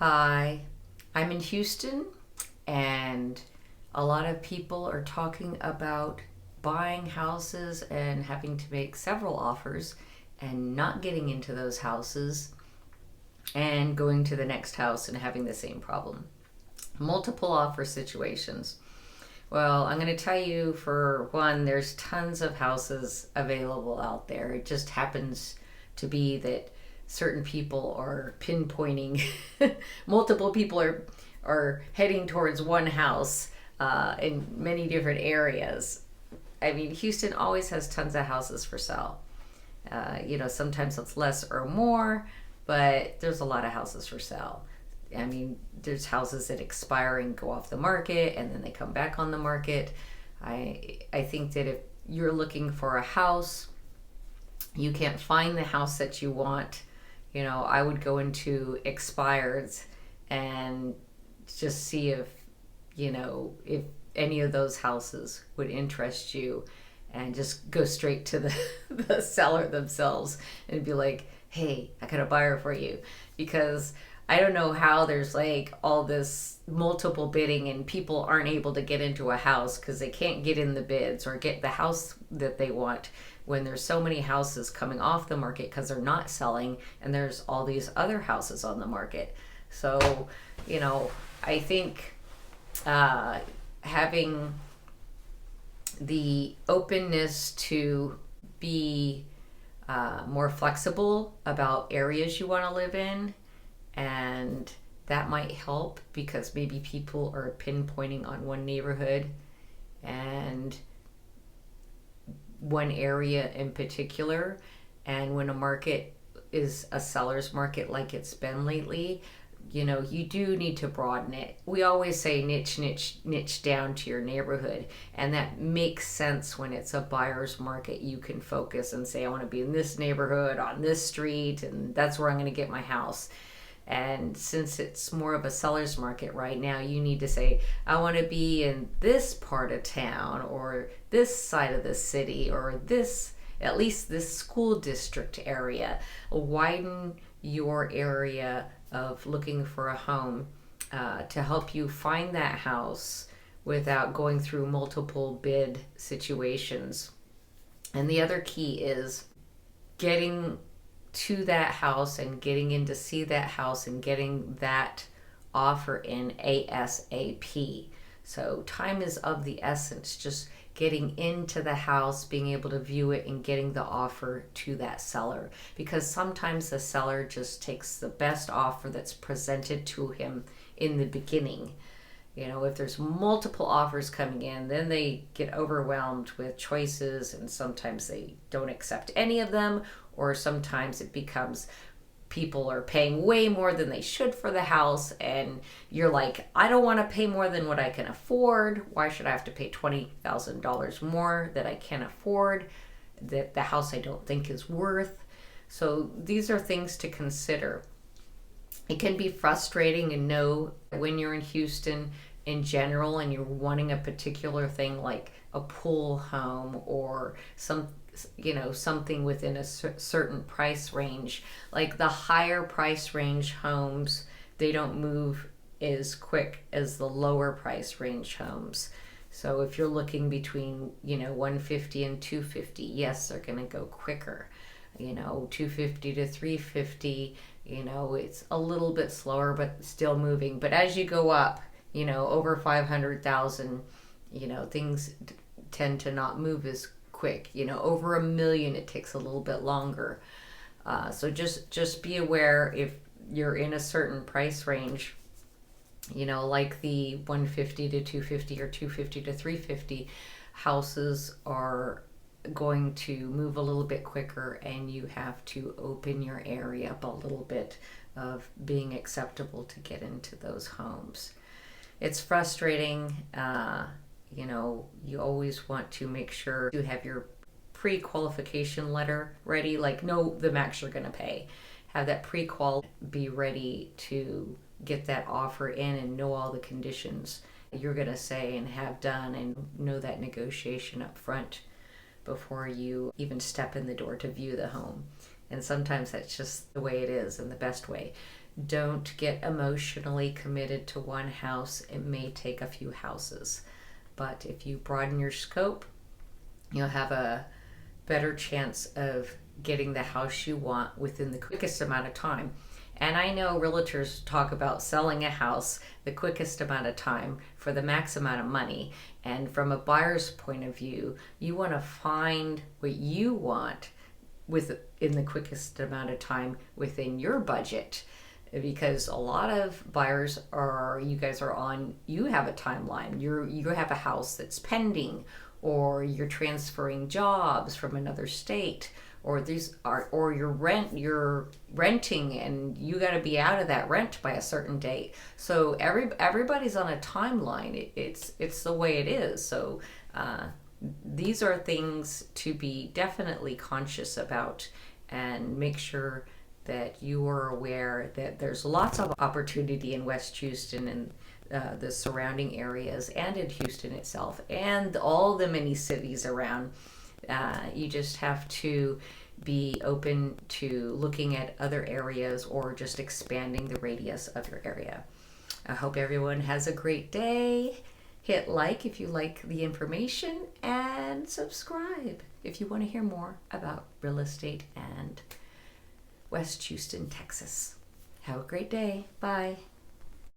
Hi, I'm in Houston, and a lot of people are talking about buying houses and having to make several offers and not getting into those houses and going to the next house and having the same problem. Multiple offer situations. Well, I'm going to tell you, for one, there's tons of houses available out there. It just happens to be that certain people are pinpointing, multiple people are heading towards one house in many different areas. I mean, Houston always has tons of houses for sale. Sometimes it's less or more, but there's a lot of houses for sale. I mean, there's houses that expire and go off the market and then they come back on the market. I think that if you're looking for a house, you can't find the house that you want, I would go into expireds and just see if any of those houses would interest you, and just go straight to the seller themselves and be like, hey, I got a buyer for you. Because I don't know how there's like all this multiple bidding and people aren't able to get into a house because they can't get in the bids or get the house that they want, when there's so many houses coming off the market because they're not selling, and there's all these other houses on the market. So, I think having the openness to be more flexible about areas you want to live in, and that might help, because maybe people are pinpointing on one neighborhood and one area in particular. And when a market is a seller's market like it's been lately, you do need to broaden it. We always say niche down to your neighborhood, and that makes sense. When it's a buyer's market, you can focus and say, I want to be in this neighborhood on this street, and that's where I'm going to get my house. And since it's more of a seller's market right now, you need to say, I want to be in this part of town, or this side of the city, or at least this school district area. Widen your area of looking for a home to help you find that house without going through multiple bid situations. And the other key is getting to that house and getting in to see that house and getting that offer in ASAP. So time is of the essence. Just getting into the house, being able to view it, and getting the offer to that seller. Because sometimes the seller just takes the best offer that's presented to him in the beginning. If there's multiple offers coming in, then they get overwhelmed with choices, and sometimes they don't accept any of them, or sometimes it becomes people are paying way more than they should for the house, and you're like, I don't want to pay more than what I can afford. Why should I have to pay $20,000 more that I can't afford, that the house I don't think is worth? So these are things to consider. It can be frustrating, and when you're in Houston in general and you're wanting a particular thing like a pool home or something within a certain price range. Like the higher price range homes, they don't move as quick as the lower price range homes. So if you're looking between 150 and 250, yes, they're going to go quicker. 250 to 350, it's a little bit slower but still moving. But as you go up, over 500,000, things tend to not move as quick. Over $1 million, it takes a little bit longer. So just be aware, if you're in a certain price range, like the 150 to 250 or 250 to 350, houses are going to move a little bit quicker, and you have to open your area up a little bit of being acceptable to get into those homes. It's frustrating. You always want to make sure you have your pre-qualification letter ready, like know the max you're going to pay. Have that pre-qual be ready to get that offer in, and know all the conditions you're going to say and have done, and know that negotiation up front before you even step in the door to view the home. And sometimes that's just the way it is, and the best way. Don't get emotionally committed to one house. It may take a few houses, but if you broaden your scope, you'll have a better chance of getting the house you want within the quickest amount of time. And I know realtors talk about selling a house the quickest amount of time for the max amount of money. And from a buyer's point of view, you want to find what you want in the quickest amount of time within your budget. Because a lot of buyers you have a timeline. You have a house that's pending, or you're transferring jobs from another state, or you're renting and you got to be out of that rent by a certain date. So everybody's on a timeline. It's the way it is. So these are things to be definitely conscious about, and make sure that you are aware that there's lots of opportunity in West Houston and the surrounding areas, and in Houston itself, and all the many cities around. You just have to be open to looking at other areas, or just expanding the radius of your area. I hope everyone has a great day. Hit like if you like the information, and subscribe if you want to hear more about real estate and West Houston, Texas. Have a great day. Bye.